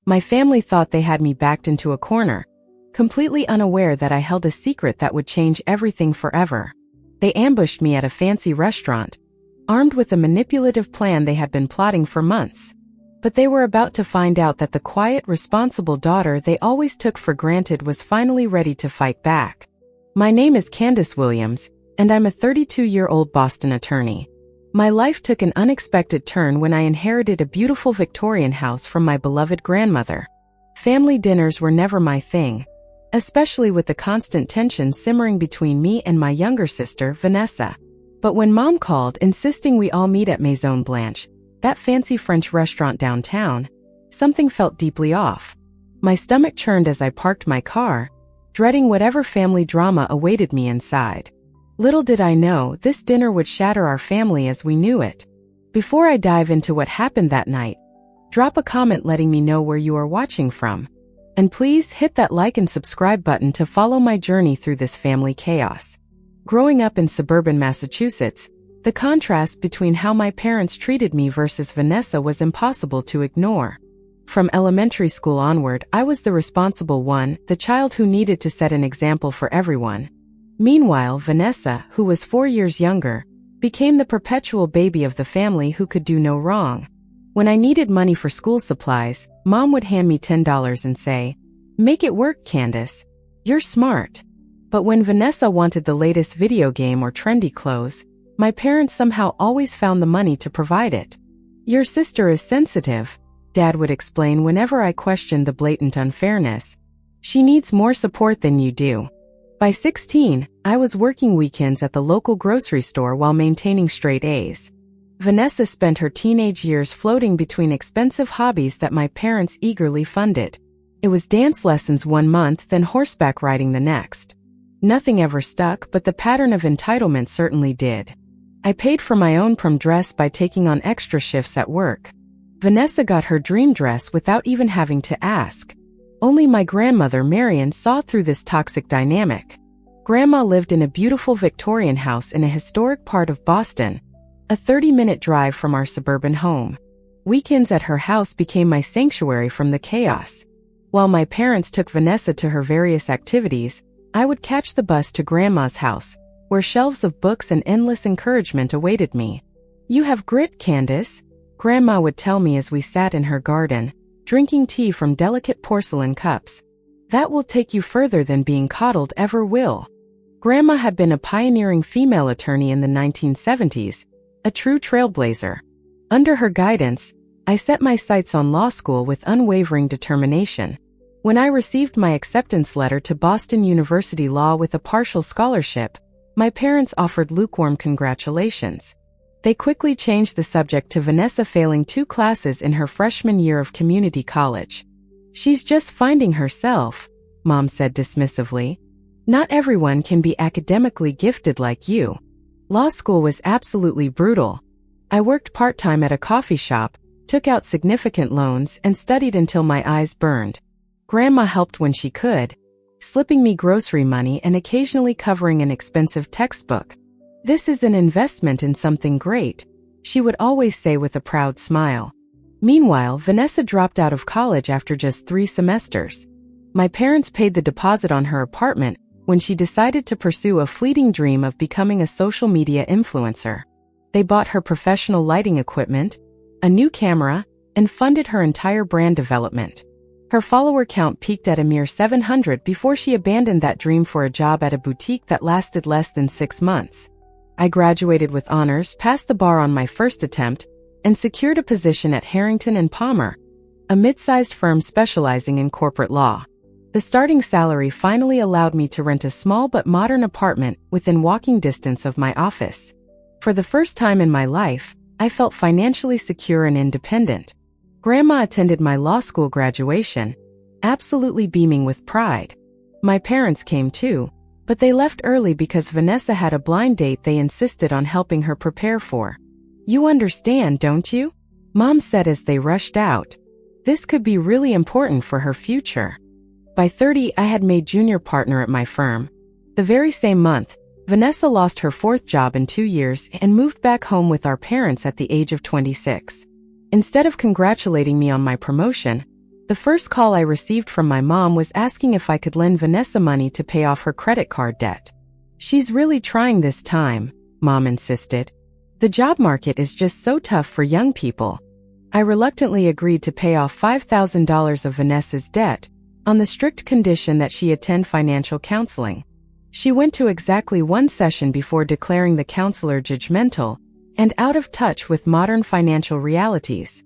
My family thought they had me backed into a corner, completely unaware that I held a secret that would change everything forever. They ambushed me at a fancy restaurant, armed with a manipulative plan they had been plotting for months. But they were about to find out that the quiet, responsible daughter they always took for granted was finally ready to fight back. My name is Candace Williams, and I'm a 32-year-old Boston attorney. My life took an unexpected turn when I inherited a beautiful Victorian house from my beloved grandmother. Family dinners were never my thing, especially with the constant tension simmering between me and my younger sister, Vanessa. But when Mom called, insisting we all meet at Maison Blanche, that fancy French restaurant downtown, something felt deeply off. My stomach churned as I parked my car, dreading whatever family drama awaited me inside. Little did I know, this dinner would shatter our family as we knew it. Before I dive into what happened that night, drop a comment letting me know where you are watching from. And please hit that like and subscribe button to follow my journey through this family chaos. Growing up in suburban Massachusetts, the contrast between how my parents treated me versus Vanessa was impossible to ignore. From elementary school onward, I was the responsible one, the child who needed to set an example for everyone. Meanwhile, Vanessa, who was 4 years younger, became the perpetual baby of the family who could do no wrong. When I needed money for school supplies, Mom would hand me $10 and say, "Make it work, Candace. You're smart." But when Vanessa wanted the latest video game or trendy clothes, my parents somehow always found the money to provide it. "Your sister is sensitive," Dad would explain whenever I questioned the blatant unfairness. "She needs more support than you do." By 16, I was working weekends at the local grocery store while maintaining straight A's. Vanessa spent her teenage years floating between expensive hobbies that my parents eagerly funded. It was dance lessons one month, then horseback riding the next. Nothing ever stuck, but the pattern of entitlement certainly did. I paid for my own prom dress by taking on extra shifts at work. Vanessa got her dream dress without even having to ask. Only my grandmother, Marion, saw through this toxic dynamic. Grandma lived in a beautiful Victorian house in a historic part of Boston, a 30-minute drive from our suburban home. Weekends at her house became my sanctuary from the chaos. While my parents took Vanessa to her various activities, I would catch the bus to Grandma's house, where shelves of books and endless encouragement awaited me. "You have grit, Candace," Grandma would tell me as we sat in her garden, drinking tea from delicate porcelain cups. "That will take you further than being coddled ever will." Grandma had been a pioneering female attorney in the 1970s, a true trailblazer. Under her guidance, I set my sights on law school with unwavering determination. When I received my acceptance letter to Boston University Law with a partial scholarship, my parents offered lukewarm congratulations. They quickly changed the subject to Vanessa failing 2 classes in her freshman year of community college. "She's just finding herself," Mom said dismissively. "Not everyone can be academically gifted like you." Law school was absolutely brutal. I worked part-time at a coffee shop, took out significant loans, and studied until my eyes burned. Grandma helped when she could, slipping me grocery money and occasionally covering an expensive textbook. "This is an investment in something great," she would always say with a proud smile. Meanwhile, Vanessa dropped out of college after just 3 semesters. My parents paid the deposit on her apartment when she decided to pursue a fleeting dream of becoming a social media influencer. They bought her professional lighting equipment, a new camera, and funded her entire brand development. Her follower count peaked at a mere 700 before she abandoned that dream for a job at a boutique that lasted less than 6 months. I graduated with honors, passed the bar on my first attempt, and secured a position at Harrington & Palmer, a mid-sized firm specializing in corporate law. The starting salary finally allowed me to rent a small but modern apartment within walking distance of my office. For the first time in my life, I felt financially secure and independent. Grandma attended my law school graduation, absolutely beaming with pride. My parents came too, but they left early because Vanessa had a blind date they insisted on helping her prepare for. "You understand, don't you?" Mom said as they rushed out. This could be really important for her future. By 30, I had made junior partner at my firm. The very same month, Vanessa lost her 4th job in 2 years and moved back home with our parents at the age of 26. Instead of congratulating me on my promotion, The first call I received from my mom was asking if I could lend Vanessa money to pay off her credit card debt. "She's really trying this time," Mom insisted. "The job market is just so tough for young people." I reluctantly agreed to pay off $5,000 of Vanessa's debt on the strict condition that she attend financial counseling. She went to exactly one session before declaring the counselor judgmental and out of touch with modern financial realities.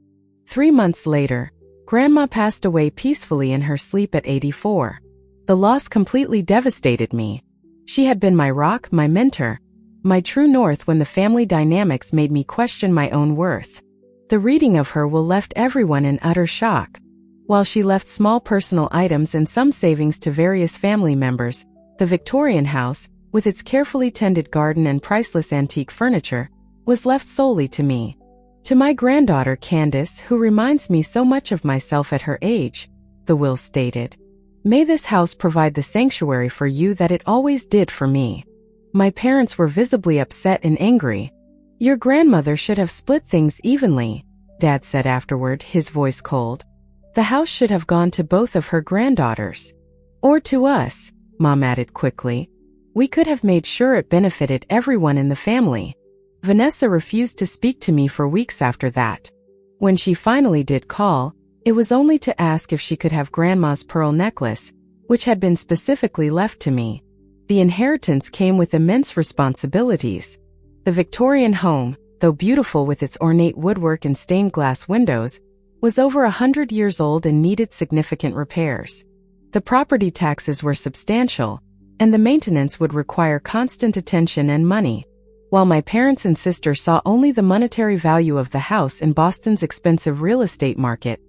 3 months later, Grandma passed away peacefully in her sleep at 84. The loss completely devastated me. She had been my rock, my mentor, my true north when the family dynamics made me question my own worth. The reading of her will left everyone in utter shock. While she left small personal items and some savings to various family members, the Victorian house, with its carefully tended garden and priceless antique furniture, was left solely to me. "To my granddaughter Candace, who reminds me so much of myself at her age," the will stated. "May this house provide the sanctuary for you that it always did for me." My parents were visibly upset and angry. "Your grandmother should have split things evenly," Dad said afterward, his voice cold. "The house should have gone to both of her granddaughters. Or to us," Mom added quickly. "We could have made sure it benefited everyone in the family." Vanessa refused to speak to me for weeks after that. When she finally did call, it was only to ask if she could have Grandma's pearl necklace, which had been specifically left to me. The inheritance came with immense responsibilities. The Victorian home, though beautiful with its ornate woodwork and stained glass windows, was over 100 years old and needed significant repairs. The property taxes were substantial, and the maintenance would require constant attention and money. While my parents and sister saw only the monetary value of the house in Boston's expensive real estate market,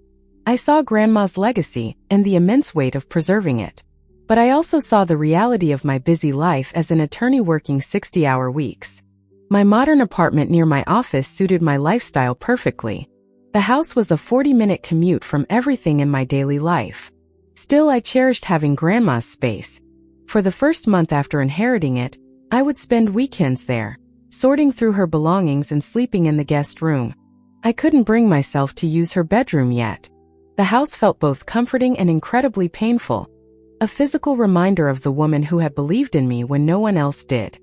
I saw Grandma's legacy and the immense weight of preserving it. But I also saw the reality of my busy life as an attorney working 60-hour weeks. My modern apartment near my office suited my lifestyle perfectly. The house was a 40-minute commute from everything in my daily life. Still, I cherished having Grandma's space. For the first month after inheriting it, I would spend weekends there, sorting through her belongings and sleeping in the guest room. I couldn't bring myself to use her bedroom yet. The house felt both comforting and incredibly painful, a physical reminder of the woman who had believed in me when no one else did.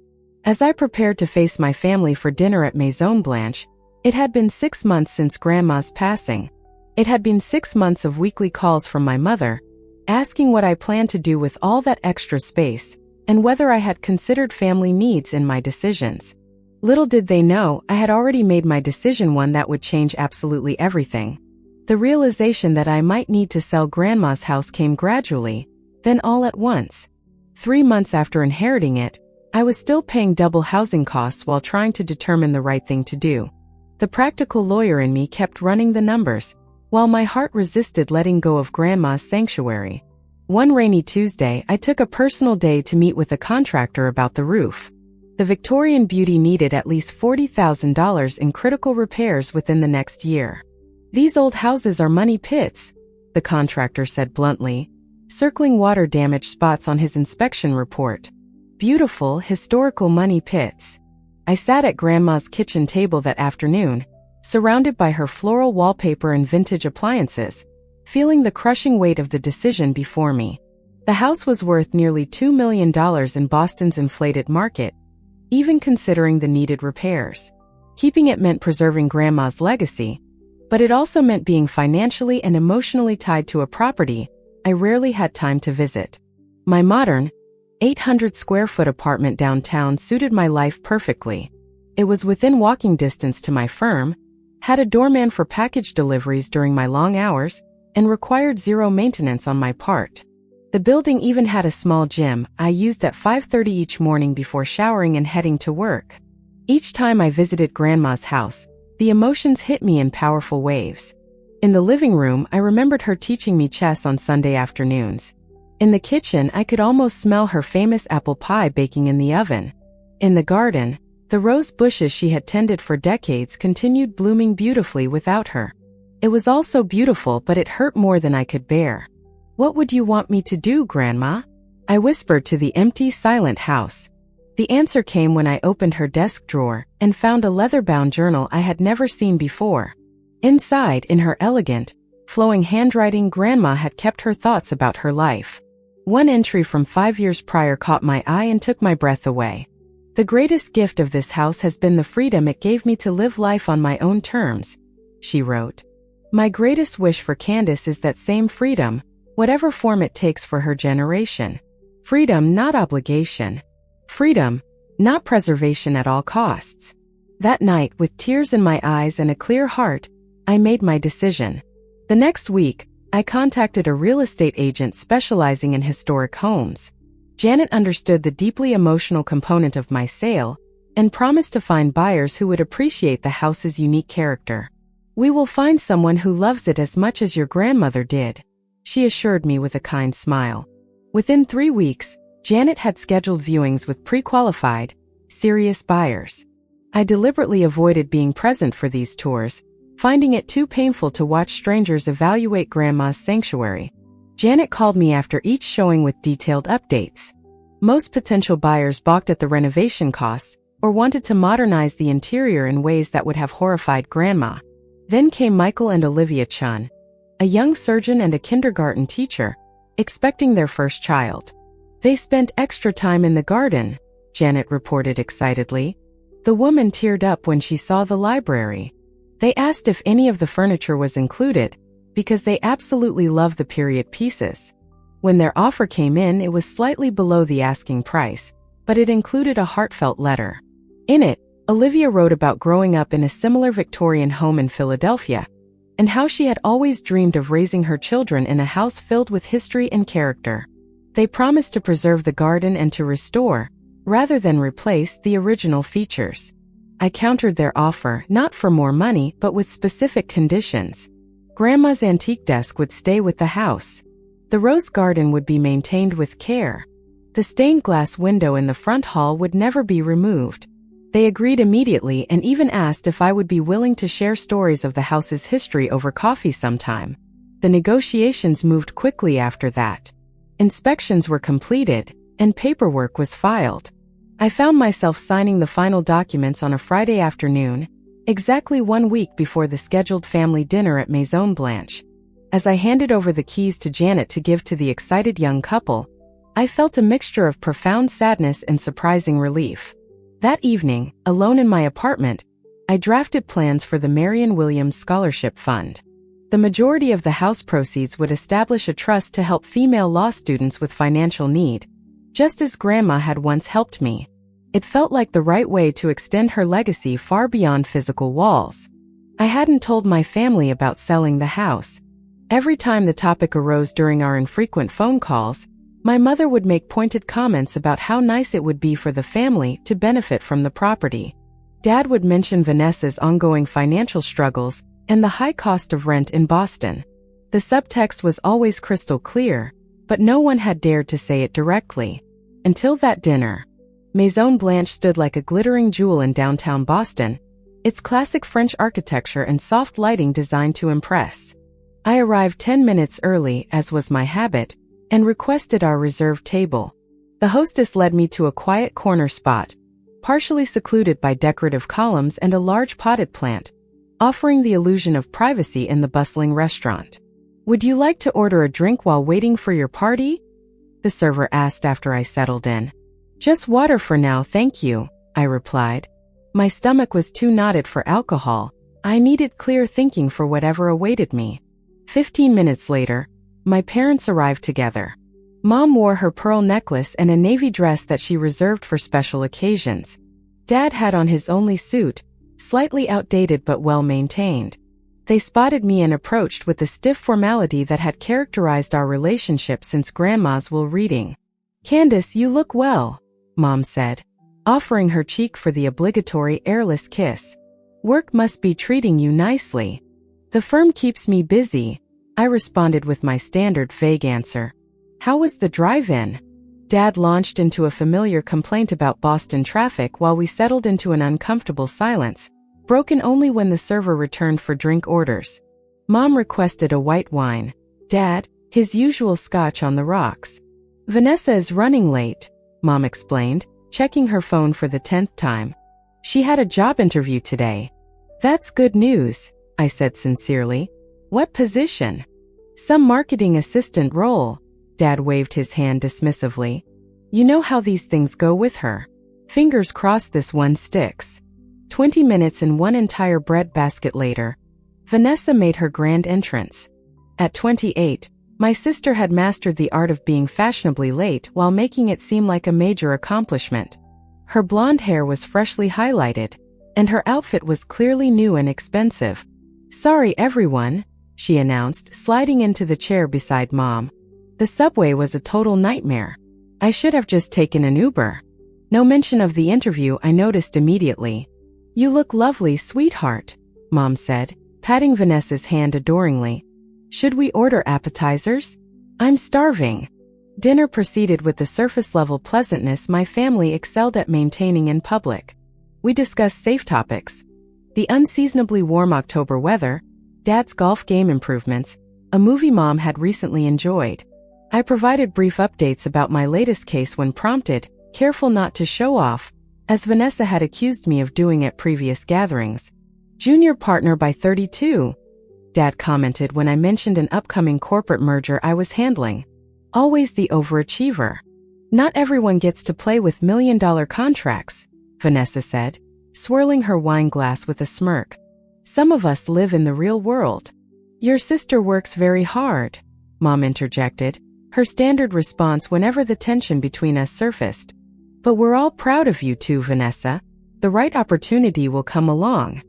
As I prepared to face my family for dinner at Maison Blanche, it had been 6 months since Grandma's passing. It had been 6 months of weekly calls from my mother, asking what I planned to do with all that extra space, and whether I had considered family needs in my decisions. Little did they know, I had already made my decision, one that would change absolutely everything. The realization that I might need to sell Grandma's house came gradually, then all at once. 3 months after inheriting it, I was still paying double housing costs while trying to determine the right thing to do. The practical lawyer in me kept running the numbers, while my heart resisted letting go of Grandma's sanctuary. One rainy Tuesday, I took a personal day to meet with a contractor about the roof. The Victorian beauty needed at least $40,000 in critical repairs within the next year. "These old houses are money pits," the contractor said bluntly, circling water damage spots on his inspection report. "Beautiful, historical money pits." I sat at Grandma's kitchen table that afternoon, surrounded by her floral wallpaper and vintage appliances, feeling the crushing weight of the decision before me. The house was worth nearly $2 million in Boston's inflated market, even considering the needed repairs. Keeping it meant preserving Grandma's legacy, but it also meant being financially and emotionally tied to a property I rarely had time to visit. My modern, 800-square-foot apartment downtown suited my life perfectly. It was within walking distance to my firm, had a doorman for package deliveries during my long hours, and required zero maintenance on my part. The building even had a small gym I used at 5:30 each morning before showering and heading to work. Each time I visited Grandma's house, the emotions hit me in powerful waves. In the living room, I remembered her teaching me chess on Sunday afternoons. In the kitchen, I could almost smell her famous apple pie baking in the oven. In the garden, the rose bushes she had tended for decades continued blooming beautifully without her. It was all so beautiful, but it hurt more than I could bear. "What would you want me to do, Grandma?" I whispered to the empty, silent house. The answer came when I opened her desk drawer and found a leather-bound journal I had never seen before. Inside, in her elegant, flowing handwriting. Grandma had kept her thoughts about her life. One entry from 5 years prior caught my eye and took my breath away. The greatest gift of this house has been the freedom it gave me to live life on my own terms, she wrote. My greatest wish for Candace is that same freedom, whatever form it takes for her generation. Freedom, not obligation. Freedom, not preservation at all costs. That night, with tears in my eyes and a clear heart, I made my decision. The next week, I contacted a real estate agent specializing in historic homes. Janet understood the deeply emotional component of my sale and promised to find buyers who would appreciate the house's unique character. We will find someone who loves it as much as your grandmother did, she assured me with a kind smile. Within 3 weeks, Janet had scheduled viewings with pre-qualified, serious buyers. I deliberately avoided being present for these tours, finding it too painful to watch strangers evaluate Grandma's sanctuary. Janet called me after each showing with detailed updates. Most potential buyers balked at the renovation costs or wanted to modernize the interior in ways that would have horrified Grandma. Then came Michael and Olivia Chun, a young surgeon and a kindergarten teacher, expecting their first child. They spent extra time in the garden, Janet reported excitedly. The woman teared up when she saw the library. They asked if any of the furniture was included, because they absolutely love the period pieces. When their offer came in, it was slightly below the asking price, but it included a heartfelt letter. In it, Olivia wrote about growing up in a similar Victorian home in Philadelphia, and how she had always dreamed of raising her children in a house filled with history and character. They promised to preserve the garden and to restore, rather than replace, the original features. I countered their offer, not for more money, but with specific conditions. Grandma's antique desk would stay with the house. The rose garden would be maintained with care. The stained glass window in the front hall would never be removed. They agreed immediately and even asked if I would be willing to share stories of the house's history over coffee sometime. The negotiations moved quickly after that. Inspections were completed, and paperwork was filed. I found myself signing the final documents on a Friday afternoon, exactly 1 week before the scheduled family dinner at Maison Blanche. As I handed over the keys to Janet to give to the excited young couple, I felt a mixture of profound sadness and surprising relief. That evening, alone in my apartment, I drafted plans for the Marion Williams Scholarship Fund. The majority of the house proceeds would establish a trust to help female law students with financial need, just as Grandma had once helped me. It felt like the right way to extend her legacy far beyond physical walls. I hadn't told my family about selling the house. Every time the topic arose during our infrequent phone calls, my mother would make pointed comments about how nice it would be for the family to benefit from the property. Dad would mention Vanessa's ongoing financial struggles and the high cost of rent in Boston. The subtext was always crystal clear, but no one had dared to say it directly. Until that dinner. Maison Blanche stood like a glittering jewel in downtown Boston, its classic French architecture and soft lighting designed to impress. I arrived 10 minutes early, as was my habit, and requested our reserved table. The hostess led me to a quiet corner spot, partially secluded by decorative columns and a large potted plant, offering the illusion of privacy in the bustling restaurant. "Would you like to order a drink while waiting for your party?" the server asked after I settled in. "Just water for now, thank you," I replied. My stomach was too knotted for alcohol. I needed clear thinking for whatever awaited me. 15 minutes later, my parents arrived together. Mom wore her pearl necklace and a navy dress that she reserved for special occasions. Dad had on his only suit, slightly outdated but well-maintained. They spotted me and approached with the stiff formality that had characterized our relationship since Grandma's will reading. "Candace, you look well," Mom said, offering her cheek for the obligatory airless kiss. "Work must be treating you nicely." "The firm keeps me busy," I responded with my standard vague answer. "How was the drive-in?" Dad launched into a familiar complaint about Boston traffic while we settled into an uncomfortable silence, broken only when the server returned for drink orders. Mom requested a white wine. Dad, his usual scotch on the rocks. "Vanessa is running late," Mom explained, checking her phone for the 10th time. "She had a job interview today." "That's good news," I said sincerely. What position? Some marketing assistant role. Dad waved his hand dismissively. You know how these things go with her. Fingers crossed this one sticks. 20 minutes and one entire bread basket later, Vanessa made her grand entrance. At 28, my sister had mastered the art of being fashionably late while making it seem like a major accomplishment. Her blonde hair was freshly highlighted, and her outfit was clearly new and expensive. Sorry everyone, she announced, sliding into the chair beside Mom. The subway was a total nightmare. I should have just taken an Uber. No mention of the interview, I noticed immediately. You look lovely, sweetheart, Mom said, patting Vanessa's hand adoringly. Should we order appetizers? I'm starving. Dinner proceeded with the surface-level pleasantness my family excelled at maintaining in public. We discussed safe topics. The unseasonably warm October weather, Dad's golf game improvements, a movie Mom had recently enjoyed. I provided brief updates about my latest case when prompted, careful not to show off, as Vanessa had accused me of doing at previous gatherings. Junior partner by 32, Dad commented when I mentioned an upcoming corporate merger I was handling. Always the overachiever. Not everyone gets to play with million-dollar contracts, Vanessa said, swirling her wine glass with a smirk. Some of us live in the real world. Your sister works very hard, Mom interjected, her standard response whenever the tension between us surfaced. But we're all proud of you too, Vanessa. The right opportunity will come along.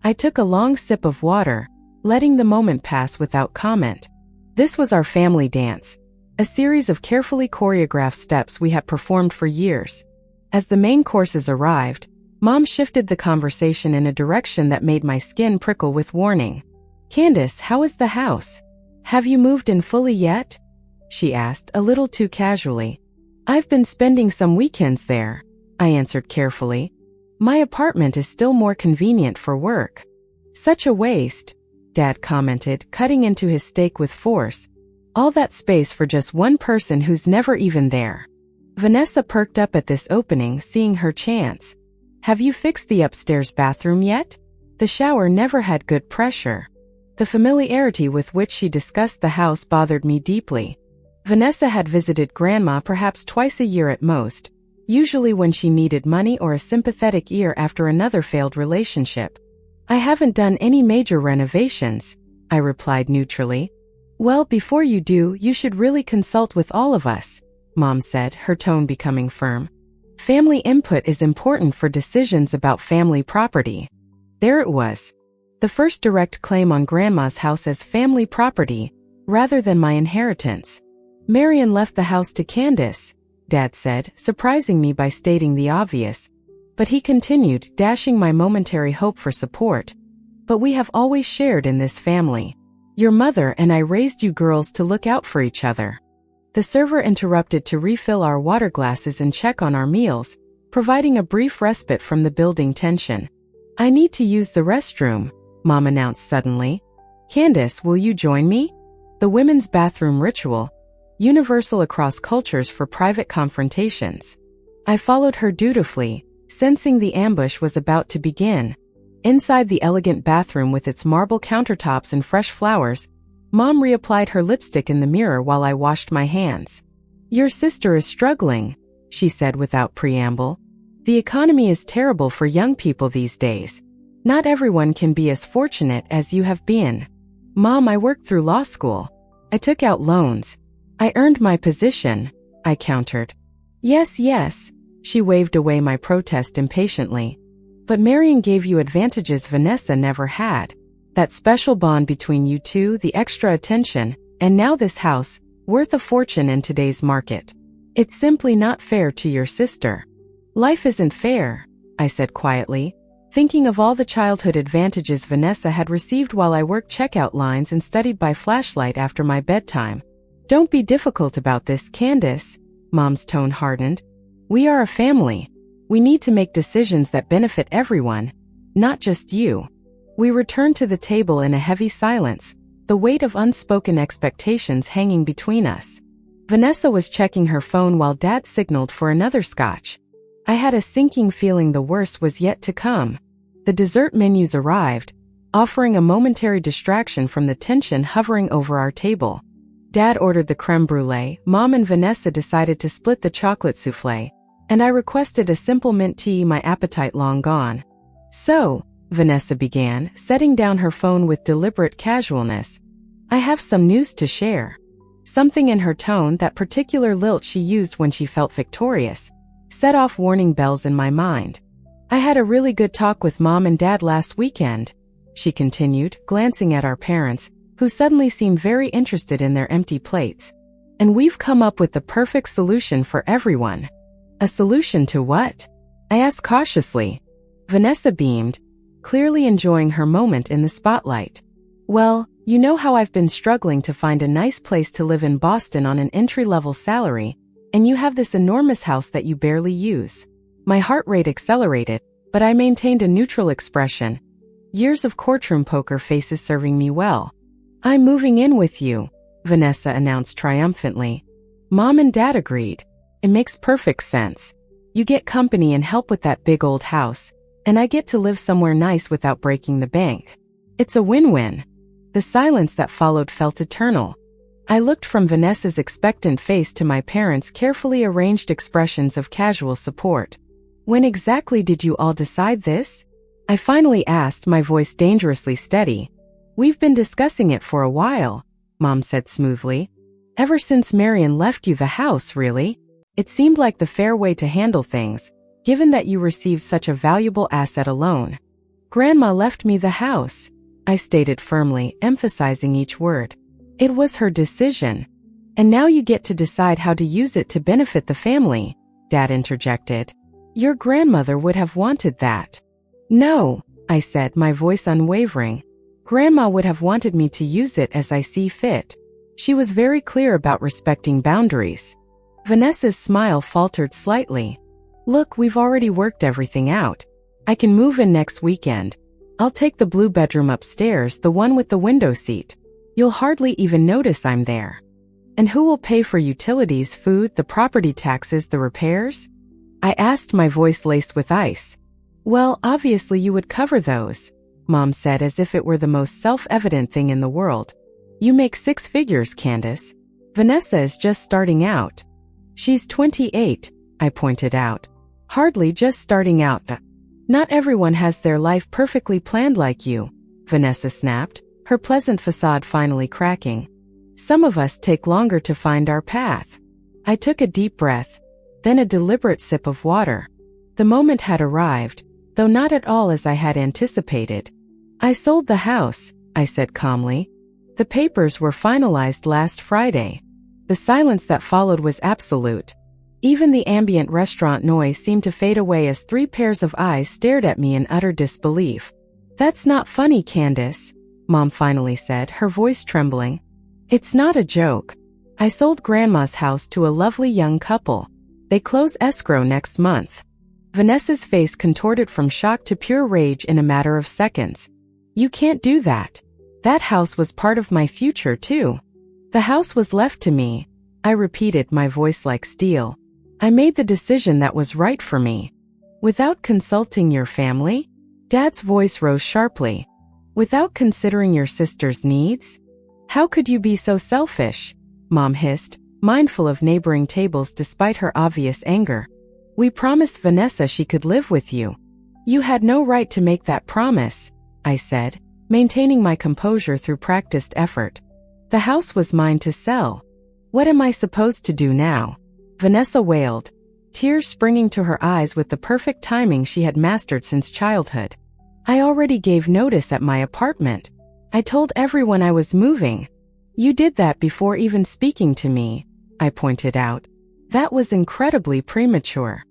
I took a long sip of water, letting the moment pass without comment. This was our family dance, a series of carefully choreographed steps we had performed for years. As the main courses arrived, Mom shifted the conversation in a direction that made my skin prickle with warning. Candace, how is the house? Have you moved in fully yet? She asked, a little too casually. I've been spending some weekends there, I answered carefully. My apartment is still more convenient for work. Such a waste, Dad commented, cutting into his steak with force. All that space for just one person who's never even there. Vanessa perked up at this opening, seeing her chance. Have you fixed the upstairs bathroom yet? The shower never had good pressure. The familiarity with which she discussed the house bothered me deeply. Vanessa had visited Grandma perhaps twice a year at most, usually when she needed money or a sympathetic ear after another failed relationship. I haven't done any major renovations, I replied neutrally. Well, before you do, you should really consult with all of us, Mom said, her tone becoming firm. Family input is important for decisions about family property. There it was. The first direct claim on Grandma's house as family property, rather than my inheritance. Marion left the house to Candace, Dad said, surprising me by stating the obvious. But he continued, dashing my momentary hope for support. But we have always shared in this family. Your mother and I raised you girls to look out for each other. The server interrupted to refill our water glasses and check on our meals, providing a brief respite from the building tension. I need to use the restroom, Mom announced suddenly. Candace, will you join me? The women's bathroom ritual, universal across cultures for private confrontations. I followed her dutifully, sensing the ambush was about to begin. Inside the elegant bathroom with its marble countertops and fresh flowers, Mom reapplied her lipstick in the mirror while I washed my hands. Your sister is struggling, she said without preamble. The economy is terrible for young people these days. Not everyone can be as fortunate as you have been. Mom, I worked through law school. I took out loans. I earned my position, I countered. Yes, she waved away my protest impatiently. But Marion gave you advantages Vanessa never had. That special bond between you two, the extra attention, and now this house, worth a fortune in today's market. It's simply not fair to your sister. Life isn't fair, I said quietly, thinking of all the childhood advantages Vanessa had received while I worked checkout lines and studied by flashlight after my bedtime. Don't be difficult about this, Candace, Mom's tone hardened. We are a family. We need to make decisions that benefit everyone, not just you. We returned to the table in a heavy silence, the weight of unspoken expectations hanging between us. Vanessa was checking her phone while Dad signaled for another scotch. I had a sinking feeling the worst was yet to come. The dessert menus arrived, offering a momentary distraction from the tension hovering over our table. Dad ordered the creme brulee, Mom and Vanessa decided to split the chocolate soufflé, and I requested a simple mint tea, my appetite long gone. "So," Vanessa began, setting down her phone with deliberate casualness, "I have some news to share." Something in her tone, that particular lilt she used when she felt victorious, set off warning bells in my mind. "I had a really good talk with Mom and Dad last weekend," she continued, glancing at our parents, who suddenly seemed very interested in their empty plates. "And we've come up with the perfect solution for everyone." "A solution to what?" I asked cautiously. Vanessa beamed, clearly enjoying her moment in the spotlight. "Well, you know how I've been struggling to find a nice place to live in Boston on an entry-level salary, and you have this enormous house that you barely use." My heart rate accelerated, but I maintained a neutral expression. Years of courtroom poker faces serving me well. "I'm moving in with you," Vanessa announced triumphantly. Mom and Dad agreed. "It makes perfect sense. You get company and help with that big old house, and I get to live somewhere nice without breaking the bank. It's a win-win." The silence that followed felt eternal. I looked from Vanessa's expectant face to my parents' carefully arranged expressions of casual support. "When exactly did you all decide this?" I finally asked, my voice dangerously steady. "We've been discussing it for a while," Mom said smoothly. "Ever since Marion left you the house, really. It seemed like the fair way to handle things, given that you received such a valuable asset alone." "Grandma left me the house," I stated firmly, emphasizing each word. "It was her decision. And now you get to decide how to use it to benefit the family," Dad interjected. "Your grandmother would have wanted that." "No," I said, my voice unwavering. "Grandma would have wanted me to use it as I see fit. She was very clear about respecting boundaries." Vanessa's smile faltered slightly. "Look, we've already worked everything out. I can move in next weekend. I'll take the blue bedroom upstairs, the one with the window seat. You'll hardly even notice I'm there." "And who will pay for utilities, food, the property taxes, the repairs?" I asked, my voice laced with ice. "Well, obviously you would cover those," Mom said, as if it were the most self-evident thing in the world. "You make 6 figures, Candace. Vanessa is just starting out." "She's 28, I pointed out. "Hardly just starting out. Not everyone has their life perfectly planned like you," Vanessa snapped, her pleasant facade finally cracking. "Some of us take longer to find our path." I took a deep breath, then a deliberate sip of water. The moment had arrived, though not at all as I had anticipated. "I sold the house," I said calmly. "The papers were finalized last Friday." The silence that followed was absolute. Even the ambient restaurant noise seemed to fade away as 3 pairs of eyes stared at me in utter disbelief. "That's not funny, Candace," Mom finally said, her voice trembling. "It's not a joke. I sold Grandma's house to a lovely young couple. They close escrow next month." Vanessa's face contorted from shock to pure rage in a matter of seconds. "You can't do that. That house was part of my future, too." "The house was left to me," I repeated, my voice like steel. "I made the decision that was right for me." "Without consulting your family?" Dad's voice rose sharply. "Without considering your sister's needs? How could you be so selfish?" Mom hissed, mindful of neighboring tables despite her obvious anger. "We promised Vanessa she could live with you." "You had no right to make that promise," I said, maintaining my composure through practiced effort. "The house was mine to sell. What am I supposed to do now?" Vanessa wailed, tears springing to her eyes with the perfect timing she had mastered since childhood. "I already gave notice at my apartment. I told everyone I was moving." "You did that before even speaking to me," I pointed out. "That was incredibly premature."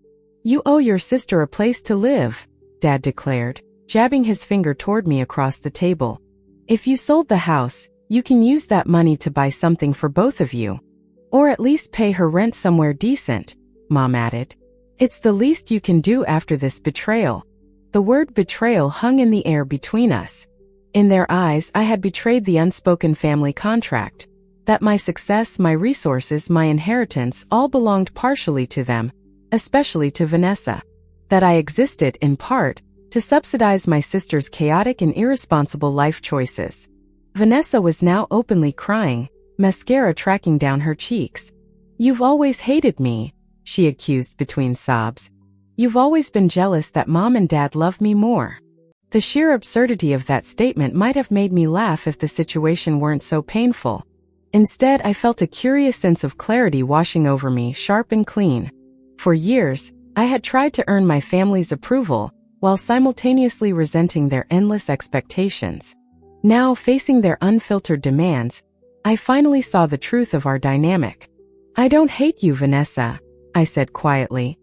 "You owe your sister a place to live," Dad declared, jabbing his finger toward me across the table. "If you sold the house, you can use that money to buy something for both of you. Or at least pay her rent somewhere decent," Mom added. "It's the least you can do after this betrayal." The word betrayal hung in the air between us. In their eyes, I had betrayed the unspoken family contract. That my success, my resources, my inheritance all belonged partially to them, especially to Vanessa. That I existed, in part, to subsidize my sister's chaotic and irresponsible life choices. Vanessa was now openly crying, mascara tracking down her cheeks. "You've always hated me," she accused between sobs. "You've always been jealous that Mom and Dad love me more." The sheer absurdity of that statement might have made me laugh if the situation weren't so painful. Instead, I felt a curious sense of clarity washing over me, sharp and clean. For years, I had tried to earn my family's approval, while simultaneously resenting their endless expectations. Now, facing their unfiltered demands, I finally saw the truth of our dynamic. "I don't hate you, Vanessa," I said quietly.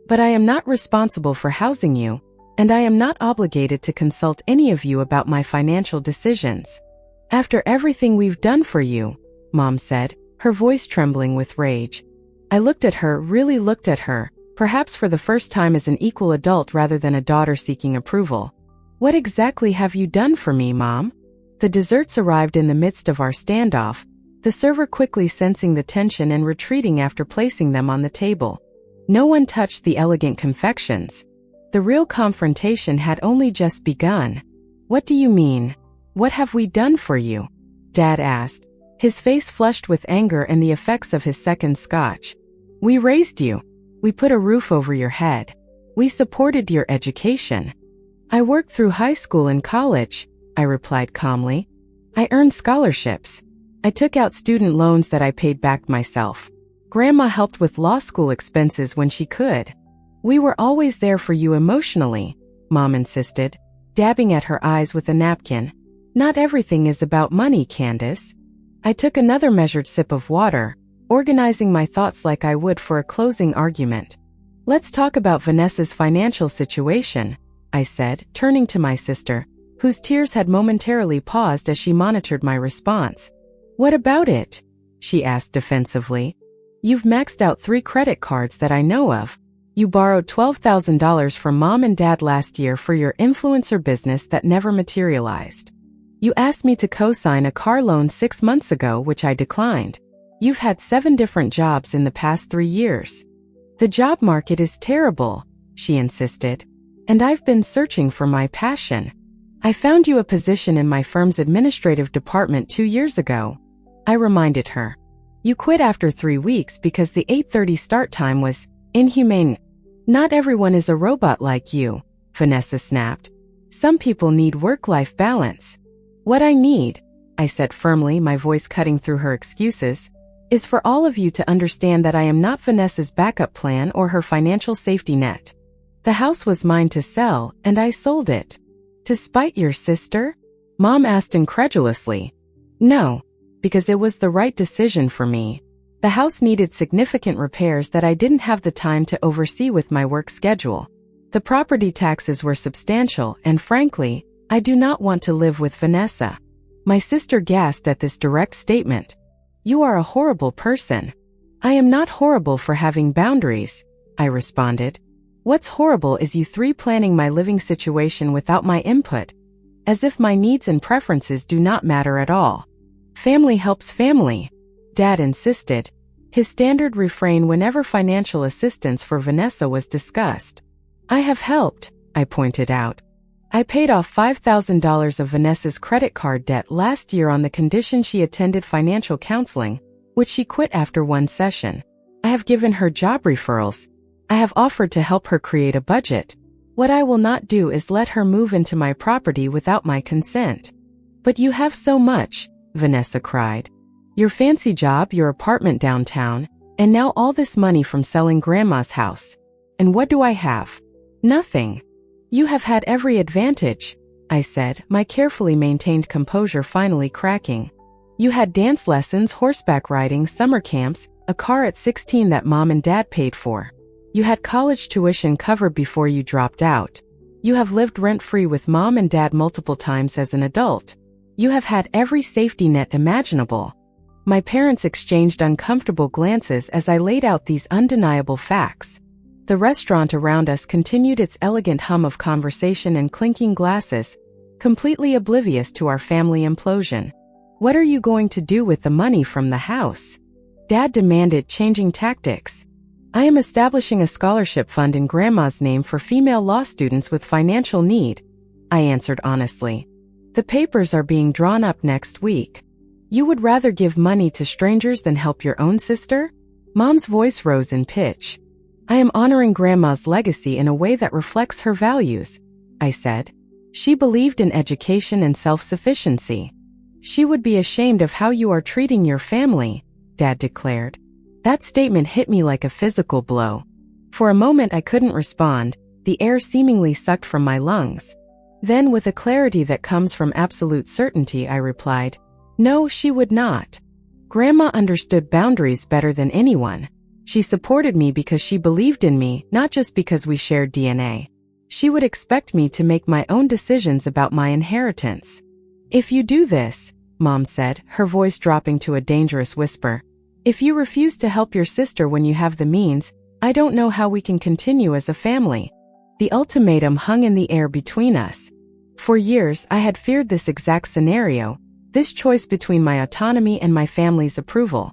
"But I am not responsible for housing you, and I am not obligated to consult any of you about my financial decisions. After everything we've done for you," Mom said, her voice trembling with rage. I looked at her, really looked at her, perhaps for the first time as an equal adult rather than a daughter seeking approval. "What exactly have you done for me, Mom?" The desserts arrived in the midst of our standoff, the server quickly sensing the tension and retreating after placing them on the table. No one touched the elegant confections. The real confrontation had only just begun. "What do you mean? What have we done for you?" Dad asked, his face flushed with anger and the effects of his second scotch. "We raised you. We put a roof over your head. We supported your education." "I worked through high school and college," I replied calmly. "I earned scholarships. I took out student loans that I paid back myself. Grandma helped with law school expenses when she could. We were always there for you emotionally," Mom insisted, dabbing at her eyes with a napkin. "Not everything is about money, Candace." I took another measured sip of water, organizing my thoughts like I would for a closing argument. "Let's talk about Vanessa's financial situation," I said, turning to my sister, whose tears had momentarily paused as she monitored my response. "What about it?" she asked defensively. "You've maxed out 3 credit cards that I know of. You borrowed $12,000 from Mom and Dad last year for your influencer business that never materialized. You asked me to co-sign a car loan 6 months ago, which I declined. You've had 7 different jobs in the past 3 years. The job market is terrible," she insisted. "And I've been searching for my passion. I found you a position in my firm's administrative department 2 years ago," I reminded her. "You quit after 3 weeks because the 8:30 start time was inhumane." "Not everyone is a robot like you," Vanessa snapped. "Some people need work-life balance." "What I need," I said firmly, my voice cutting through her excuses, "is for all of you to understand that I am not Vanessa's backup plan or her financial safety net. The house was mine to sell, and I sold it." "To spite your sister?" Mom asked incredulously. "No, because it was the right decision for me. The house needed significant repairs that I didn't have the time to oversee with my work schedule. The property taxes were substantial, and frankly, I do not want to live with Vanessa." My sister gasped at this direct statement. "You are a horrible person." "I am not horrible for having boundaries," I responded. "What's horrible is you 3 planning my living situation without my input, as if my needs and preferences do not matter at all." "Family helps family," Dad insisted, his standard refrain whenever financial assistance for Vanessa was discussed. "I have helped," I pointed out. "I paid off $5,000 of Vanessa's credit card debt last year on the condition she attended financial counseling, which she quit after 1 session. I have given her job referrals. I have offered to help her create a budget. What I will not do is let her move into my property without my consent." "But you have so much," Vanessa cried. "Your fancy job, your apartment downtown, and now all this money from selling Grandma's house. And what do I have? Nothing." "You have had every advantage," I said, my carefully maintained composure finally cracking. "You had dance lessons, horseback riding, summer camps, a car at 16 that Mom and Dad paid for. You had college tuition covered before you dropped out. You have lived rent-free with Mom and Dad multiple times as an adult. You have had every safety net imaginable." My parents exchanged uncomfortable glances as I laid out these undeniable facts. The restaurant around us continued its elegant hum of conversation and clinking glasses, completely oblivious to our family implosion. "What are you going to do with the money from the house?" Dad demanded, changing tactics. I am establishing a scholarship fund in Grandma's name for female law students with financial need, I answered honestly. The papers are being drawn up next week. You would rather give money to strangers than help your own sister? Mom's voice rose in pitch. I am honoring Grandma's legacy in a way that reflects her values, I said. She believed in education and self-sufficiency. She would be ashamed of how you are treating your family, Dad declared. That statement hit me like a physical blow. For a moment I couldn't respond, the air seemingly sucked from my lungs. Then, with a clarity that comes from absolute certainty, I replied, No, she would not. Grandma understood boundaries better than anyone. She supported me because she believed in me, not just because we shared DNA. She would expect me to make my own decisions about my inheritance. If you do this, Mom said, her voice dropping to a dangerous whisper, if you refuse to help your sister when you have the means, I don't know how we can continue as a family. The ultimatum hung in the air between us. For years, I had feared this exact scenario, this choice between my autonomy and my family's approval.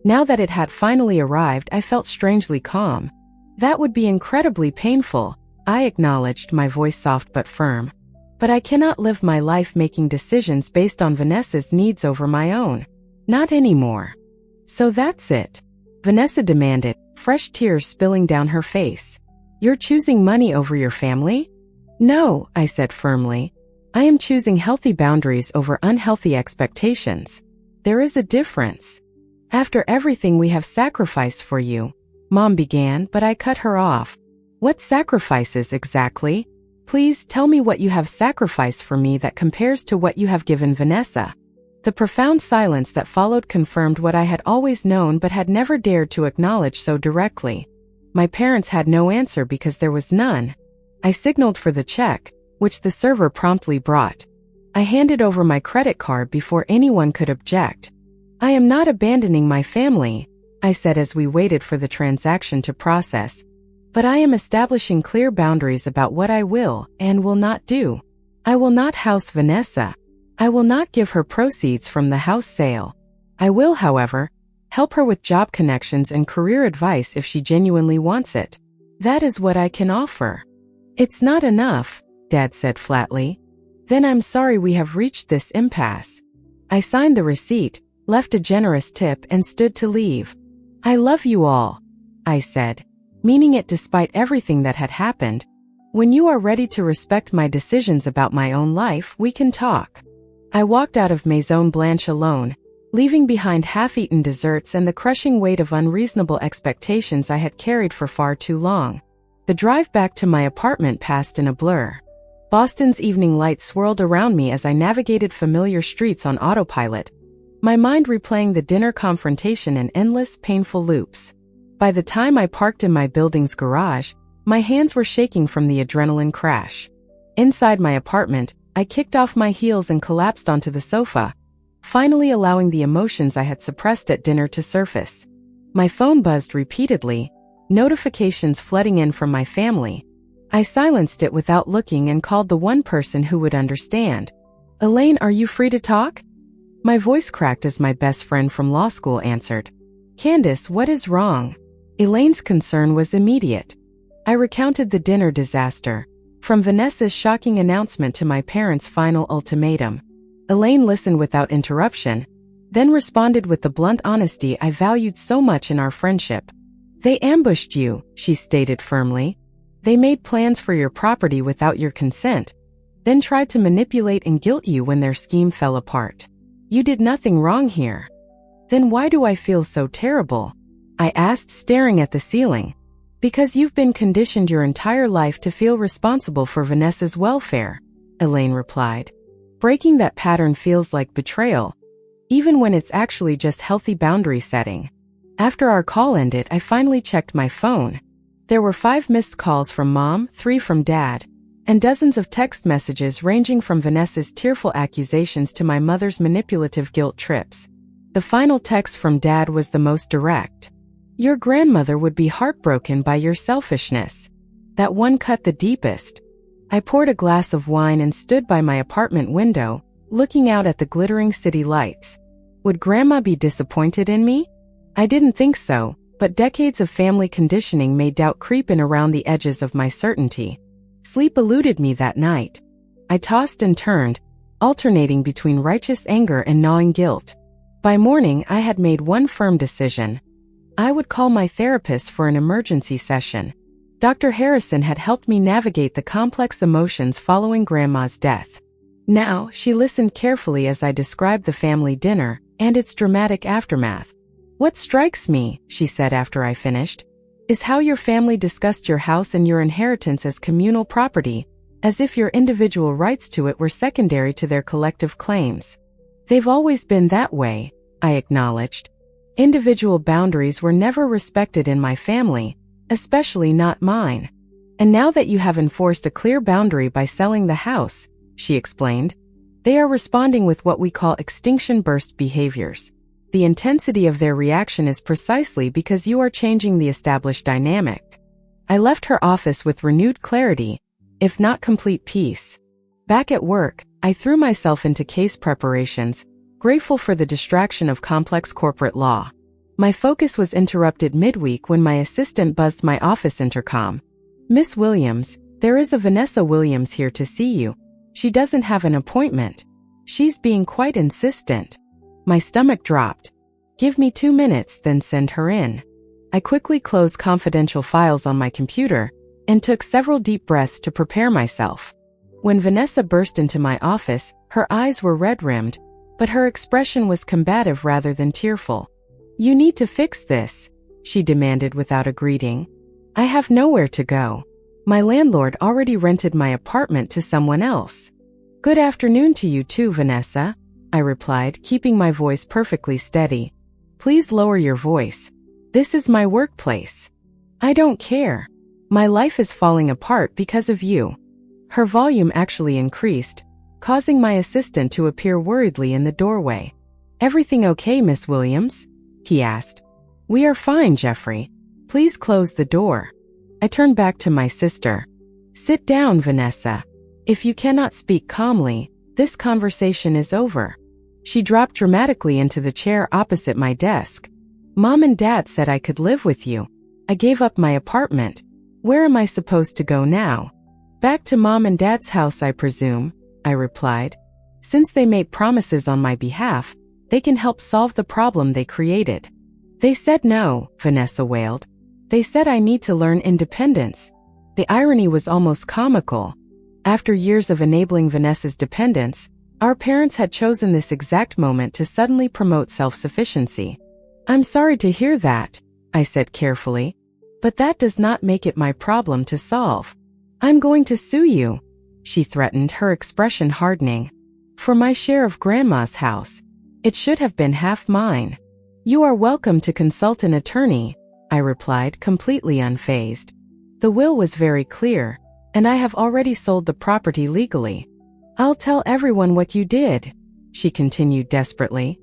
Now that it had finally arrived, I felt strangely calm. That would be incredibly painful, I acknowledged, my voice soft but firm. But I cannot live my life making decisions based on Vanessa's needs over my own. Not anymore. So that's it, Vanessa demanded, fresh tears spilling down her face. You're choosing money over your family? No, I said firmly. I am choosing healthy boundaries over unhealthy expectations. There is a difference. After everything we have sacrificed for you, Mom began, but I cut her off. What sacrifices exactly? Please tell me what you have sacrificed for me that compares to what you have given Vanessa. The profound silence that followed confirmed what I had always known but had never dared to acknowledge so directly. My parents had no answer because there was none. I signaled for the check, which the server promptly brought. I handed over my credit card before anyone could object. I am not abandoning my family, I said as we waited for the transaction to process. But I am establishing clear boundaries about what I will and will not do. I will not house Vanessa. I will not give her proceeds from the house sale. I will, however, help her with job connections and career advice if she genuinely wants it. That is what I can offer. It's not enough, Dad said flatly. Then I'm sorry we have reached this impasse. I signed the receipt, left a generous tip, and stood to leave. I love you all, I said, meaning it despite everything that had happened. When you are ready to respect my decisions about my own life, we can talk. I walked out of Maison Blanche alone, leaving behind half-eaten desserts and the crushing weight of unreasonable expectations I had carried for far too long. The drive back to my apartment passed in a blur. Boston's evening light swirled around me as I navigated familiar streets on autopilot, my mind replaying the dinner confrontation in endless, painful loops. By the time I parked in my building's garage, my hands were shaking from the adrenaline crash. Inside my apartment, I kicked off my heels and collapsed onto the sofa, finally allowing the emotions I had suppressed at dinner to surface. My phone buzzed repeatedly, notifications flooding in from my family. I silenced it without looking and called the one person who would understand. Elaine, are you free to talk? My voice cracked as my best friend from law school answered. Candace, what is wrong? Elaine's concern was immediate. I recounted the dinner disaster, from Vanessa's shocking announcement to my parents' final ultimatum. Elaine listened without interruption, then responded with the blunt honesty I valued so much in our friendship. They ambushed you, she stated firmly. They made plans for your property without your consent, then tried to manipulate and guilt you when their scheme fell apart. You did nothing wrong here. Then why do I feel so terrible? I asked, staring at the ceiling. Because you've been conditioned your entire life to feel responsible for Vanessa's welfare, Elaine replied. Breaking that pattern feels like betrayal, even when it's actually just healthy boundary setting. After our call ended, I finally checked my phone. There were 5 missed calls from Mom, 3 from Dad, and dozens of text messages ranging from Vanessa's tearful accusations to my mother's manipulative guilt trips. The final text from Dad was the most direct. Your grandmother would be heartbroken by your selfishness. That one cut the deepest. I poured a glass of wine and stood by my apartment window, looking out at the glittering city lights. Would Grandma be disappointed in me? I didn't think so, but decades of family conditioning made doubt creep in around the edges of my certainty. Sleep eluded me that night. I tossed and turned, alternating between righteous anger and gnawing guilt. By morning, I had made one firm decision. I would call my therapist for an emergency session. Dr. Harrison had helped me navigate the complex emotions following Grandma's death. Now, she listened carefully as I described the family dinner and its dramatic aftermath. "What strikes me," she said after I finished, "is how your family discussed your house and your inheritance as communal property, as if your individual rights to it were secondary to their collective claims." "They've always been that way," I acknowledged. "Individual boundaries were never respected in my family, especially not mine. And now that you have enforced a clear boundary by selling the house," she explained, "they are responding with what we call extinction burst behaviors. The intensity of their reaction is precisely because you are changing the established dynamic." I left her office with renewed clarity, if not complete peace. Back at work, I threw myself into case preparations, grateful for the distraction of complex corporate law. My focus was interrupted midweek when my assistant buzzed my office intercom. "Miss Williams, there is a Vanessa Williams here to see you. She doesn't have an appointment. She's being quite insistent." My stomach dropped. "Give me 2 minutes, then send her in." I quickly closed confidential files on my computer and took several deep breaths to prepare myself. When Vanessa burst into my office, her eyes were red-rimmed, but her expression was combative rather than tearful. "You need to fix this," she demanded without a greeting. "I have nowhere to go. My landlord already rented my apartment to someone else." "Good afternoon to you too, Vanessa," I replied, keeping my voice perfectly steady. "Please lower your voice. This is my workplace. I don't care. My life is falling apart because of you." Her volume actually increased, causing my assistant to appear worriedly in the doorway. "Everything okay, Miss Williams?" he asked. "We are fine, Jeffrey. Please close the door." I turned back to my sister. "Sit down, Vanessa. If you cannot speak calmly, this conversation is over." She dropped dramatically into the chair opposite my desk. "Mom and Dad said I could live with you. I gave up my apartment. Where am I supposed to go now?" "Back to Mom and Dad's house, I presume," I replied. "Since they made promises on my behalf, they can help solve the problem they created." "They said no," Vanessa wailed. "They said I need to learn independence." The irony was almost comical. After years of enabling Vanessa's dependence, our parents had chosen this exact moment to suddenly promote self-sufficiency. "I'm sorry to hear that," I said carefully, "but that does not make it my problem to solve. I'm going to sue you," she threatened, her expression hardening. "For my share of Grandma's house. It should have been half mine." "You are welcome to consult an attorney," I replied, completely unfazed. "The will was very clear, and I have already sold the property legally." "I'll tell everyone what you did," she continued desperately.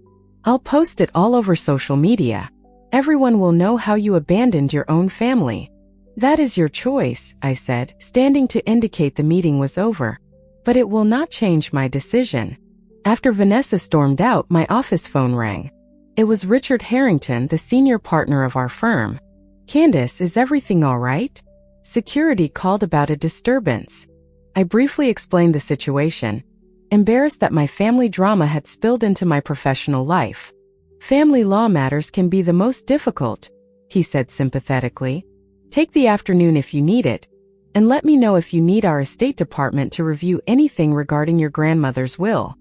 "I'll post it all over social media. Everyone will know how you abandoned your own family." "That is your choice," I said, standing to indicate the meeting was over. "But it will not change my decision." After Vanessa stormed out, my office phone rang. It was Richard Harrington, the senior partner of our firm. "Candace, is everything all right? Security called about a disturbance." I briefly explained the situation, embarrassed that my family drama had spilled into my professional life. "Family law matters can be the most difficult," he said sympathetically. "Take the afternoon if you need it, and let me know if you need our estate department to review anything regarding your grandmother's will."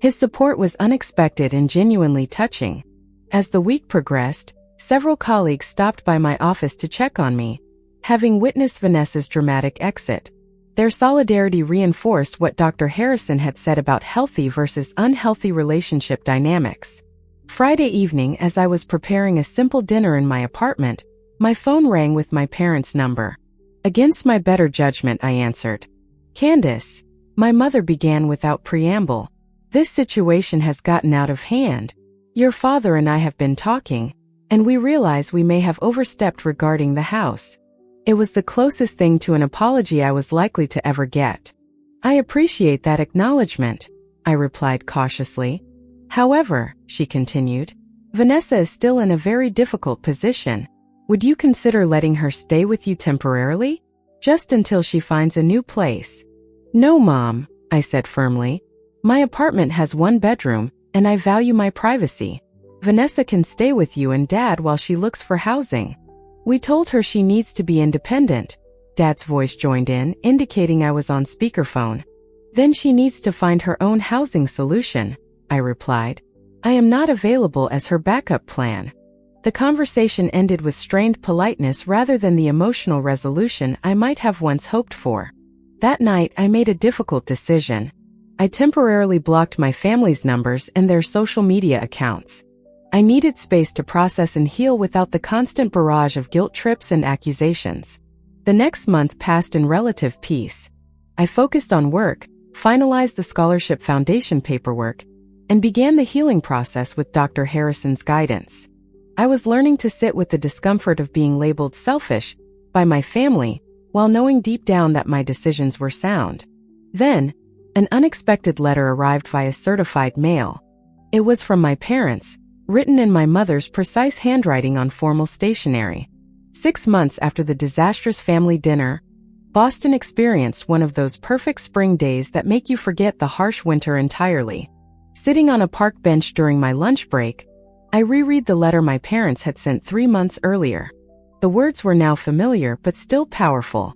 His support was unexpected and genuinely touching. As the week progressed, several colleagues stopped by my office to check on me, having witnessed Vanessa's dramatic exit. Their solidarity reinforced what Dr. Harrison had said about healthy versus unhealthy relationship dynamics. Friday evening, as I was preparing a simple dinner in my apartment, my phone rang with my parents' number. Against my better judgment, I answered. "Candace," my mother began without preamble, "this situation has gotten out of hand. Your father and I have been talking, and we realize we may have overstepped regarding the house." It was the closest thing to an apology I was likely to ever get. "I appreciate that acknowledgement," I replied cautiously. "However," she continued, "Vanessa is still in a very difficult position. Would you consider letting her stay with you temporarily? Just until she finds a new place. No, Mom, I said firmly. My apartment has one bedroom, and I value my privacy. Vanessa can stay with you and Dad while she looks for housing. We told her she needs to be independent. Dad's voice joined in, indicating I was on speakerphone. Then she needs to find her own housing solution, I replied. I am not available as her backup plan. The conversation ended with strained politeness rather than the emotional resolution I might have once hoped for. That night, I made a difficult decision. I temporarily blocked my family's numbers and their social media accounts. I needed space to process and heal without the constant barrage of guilt trips and accusations. The next month passed in relative peace. I focused on work, finalized the scholarship foundation paperwork, and began the healing process with Dr. Harrison's guidance. I was learning to sit with the discomfort of being labeled selfish by my family while knowing deep down that my decisions were sound. Then, an unexpected letter arrived via certified mail. It was from my parents, written in my mother's precise handwriting on formal stationery. 6 months after the disastrous family dinner, Boston experienced one of those perfect spring days that make you forget the harsh winter entirely. Sitting on a park bench during my lunch break, I reread the letter my parents had sent 3 months earlier. The words were now familiar but still powerful.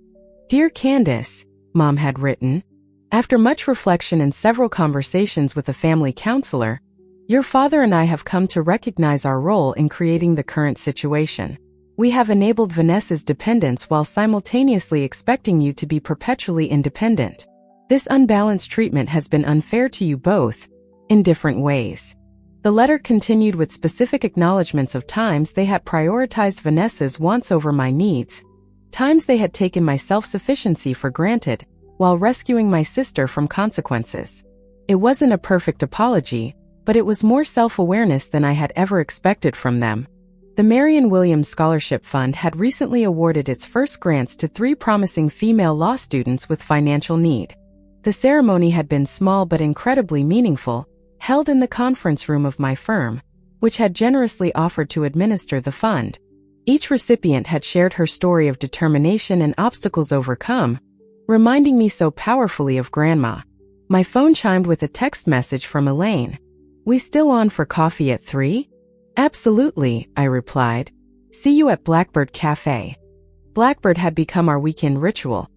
Dear Candace, Mom had written, after much reflection and several conversations with a family counselor, your father and I have come to recognize our role in creating the current situation. We have enabled Vanessa's dependence while simultaneously expecting you to be perpetually independent. This unbalanced treatment has been unfair to you both, in different ways. The letter continued with specific acknowledgments of times they had prioritized Vanessa's wants over my needs, times they had taken my self-sufficiency for granted, while rescuing my sister from consequences. It wasn't a perfect apology, but it was more self-awareness than I had ever expected from them. The Marion Williams Scholarship Fund had recently awarded its first grants to 3 promising female law students with financial need. The ceremony had been small but incredibly meaningful, held in the conference room of my firm, which had generously offered to administer the fund. Each recipient had shared her story of determination and obstacles overcome, reminding me so powerfully of Grandma. My phone chimed with a text message from Elaine. We still on for coffee at 3? Absolutely, I replied. See you at Blackbird Cafe. Blackbird had become our weekend ritual,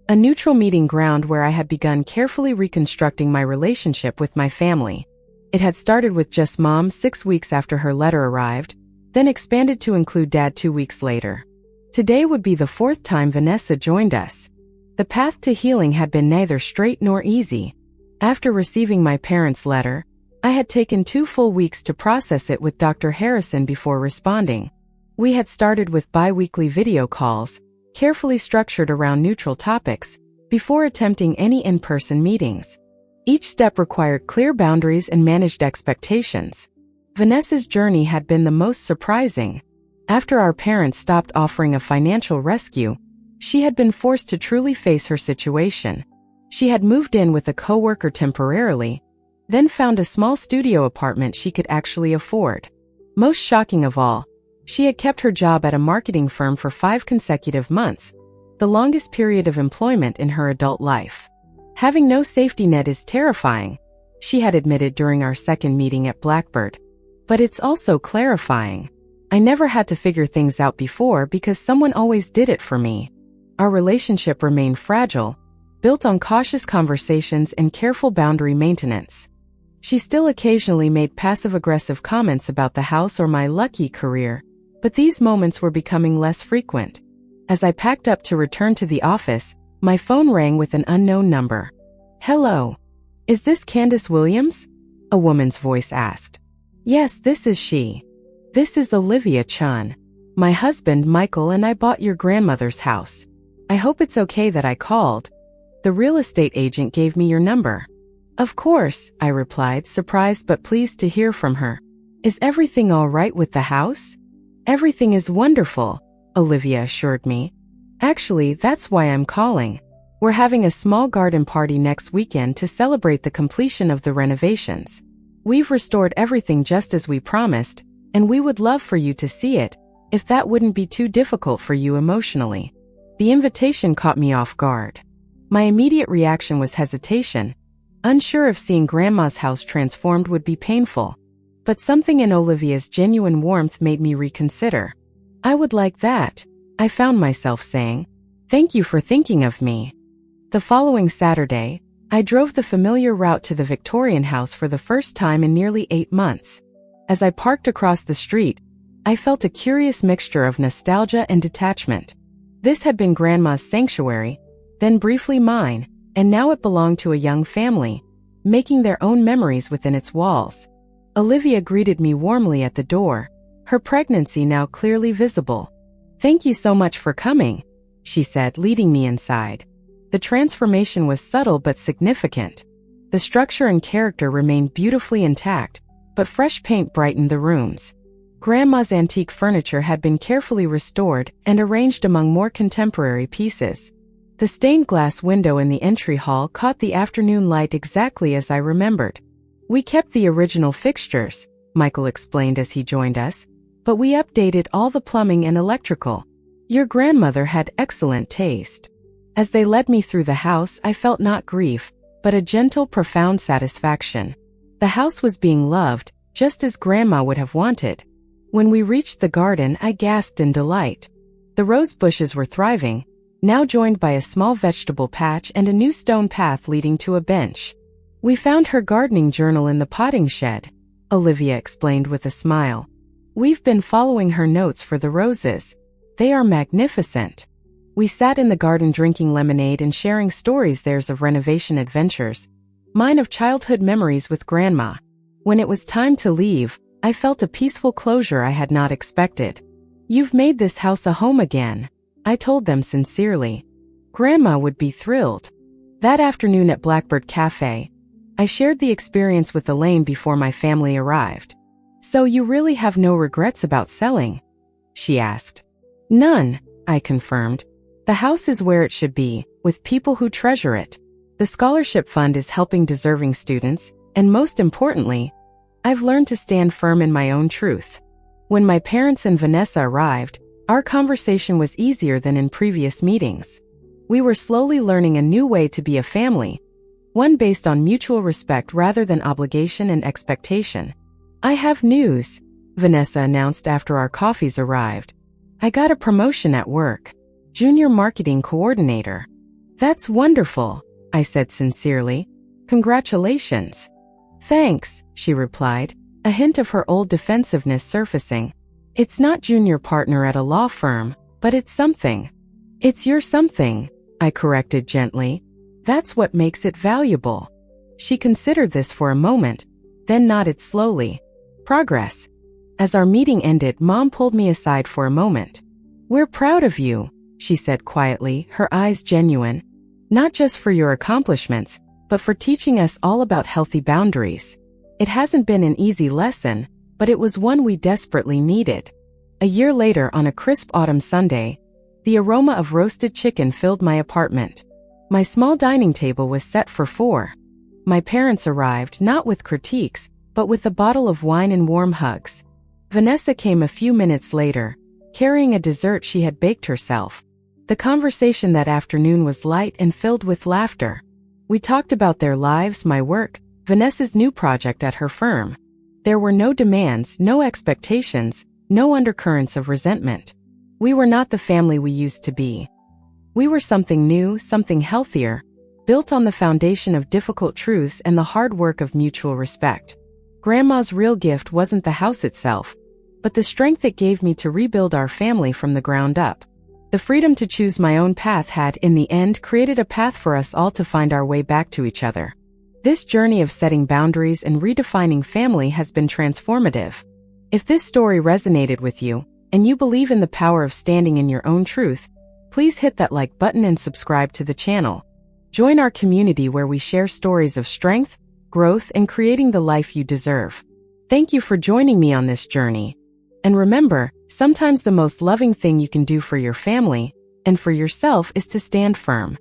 a neutral meeting ground where I had begun carefully reconstructing my relationship with my family. It had started with just Mom 6 weeks after her letter arrived, then expanded to include Dad 2 weeks later. Today would be the 4th time Vanessa joined us. The path to healing had been neither straight nor easy. After receiving my parents' letter, I had taken 2 full weeks to process it with Dr. Harrison before responding. We had started with bi-weekly video calls, carefully structured around neutral topics, before attempting any in-person meetings. Each step required clear boundaries and managed expectations. Vanessa's journey had been the most surprising. After our parents stopped offering a financial rescue, she had been forced to truly face her situation. She had moved in with a coworker temporarily, then found a small studio apartment she could actually afford. Most shocking of all, she had kept her job at a marketing firm for 5 consecutive months, the longest period of employment in her adult life. Having no safety net is terrifying, she had admitted during our second meeting at Blackbird. But it's also clarifying. I never had to figure things out before because someone always did it for me. Our relationship remained fragile, built on cautious conversations and careful boundary maintenance. She still occasionally made passive-aggressive comments about the house or my lucky career, but these moments were becoming less frequent. As I packed up to return to the office, my phone rang with an unknown number. Hello. Is this Candace Williams? A woman's voice asked. Yes, this is she. This is Olivia Chun. My husband, Michael, and I bought your grandmother's house. I hope it's okay that I called. The real estate agent gave me your number. Of course, I replied, surprised but pleased to hear from her. Is everything all right with the house? Everything is wonderful, Olivia assured me. Actually, that's why I'm calling. We're having a small garden party next weekend to celebrate the completion of the renovations. We've restored everything just as we promised, and we would love for you to see it, if that wouldn't be too difficult for you emotionally. The invitation caught me off guard. My immediate reaction was hesitation, unsure if seeing Grandma's house transformed would be painful. But something in Olivia's genuine warmth made me reconsider. I would like that, I found myself saying. Thank you for thinking of me. The following Saturday, I drove the familiar route to the Victorian house for the first time in nearly 8 months. As I parked across the street, I felt a curious mixture of nostalgia and detachment. This had been Grandma's sanctuary, then briefly mine, and now it belonged to a young family, making their own memories within its walls. Olivia greeted me warmly at the door, her pregnancy now clearly visible. "Thank you so much for coming," she said, leading me inside. The transformation was subtle but significant. The structure and character remained beautifully intact, but fresh paint brightened the rooms. Grandma's antique furniture had been carefully restored and arranged among more contemporary pieces. The stained glass window in the entry hall caught the afternoon light exactly as I remembered. "We kept the original fixtures," Michael explained as he joined us, "but we updated all the plumbing and electrical. Your grandmother had excellent taste." As they led me through the house, I felt not grief, but a gentle, profound satisfaction. The house was being loved, just as Grandma would have wanted. When we reached the garden, I gasped in delight. The rose bushes were thriving, now joined by a small vegetable patch and a new stone path leading to a bench. "We found her gardening journal in the potting shed," Olivia explained with a smile. "We've been following her notes for the roses. They are magnificent." We sat in the garden drinking lemonade and sharing stories, theirs of renovation adventures, mine of childhood memories with Grandma. When it was time to leave, I felt a peaceful closure I had not expected. "You've made this house a home again," I told them sincerely. Grandma would be thrilled. That afternoon at Blackbird Cafe, I shared the experience with Elaine before my family arrived. "So you really have no regrets about selling?" she asked. "None," I confirmed. "The house is where it should be, with people who treasure it. The scholarship fund is helping deserving students, and most importantly, I've learned to stand firm in my own truth." When my parents and Vanessa arrived, our conversation was easier than in previous meetings. We were slowly learning a new way to be a family, one based on mutual respect rather than obligation and expectation. "I have news," Vanessa announced after our coffees arrived. "I got a promotion at work. Junior Marketing Coordinator." "That's wonderful," I said sincerely. "Congratulations." "Thanks," she replied, a hint of her old defensiveness surfacing. "It's not junior partner at a law firm, but it's something." "It's your something," I corrected gently. "That's what makes it valuable." She considered this for a moment, then nodded slowly. "Progress." As our meeting ended, Mom pulled me aside for a moment. "We're proud of you," she said quietly, her eyes genuine. "Not just for your accomplishments, but for teaching us all about healthy boundaries. It hasn't been an easy lesson, but it was one we desperately needed." A year later, on a crisp autumn Sunday, the aroma of roasted chicken filled my apartment. My small dining table was set for 4. My parents arrived not with critiques, but with a bottle of wine and warm hugs. Vanessa came a few minutes later, carrying a dessert she had baked herself. The conversation that afternoon was light and filled with laughter. We talked about their lives, my work, Vanessa's new project at her firm. There were no demands, no expectations, no undercurrents of resentment. We were not the family we used to be. We were something new, something healthier, built on the foundation of difficult truths and the hard work of mutual respect. Grandma's real gift wasn't the house itself, but the strength it gave me to rebuild our family from the ground up. The freedom to choose my own path had, in the end, created a path for us all to find our way back to each other. This journey of setting boundaries and redefining family has been transformative. If this story resonated with you, and you believe in the power of standing in your own truth, please hit that like button and subscribe to the channel. Join our community where we share stories of strength, growth, and creating the life you deserve. Thank you for joining me on this journey. And remember, sometimes the most loving thing you can do for your family and for yourself is to stand firm.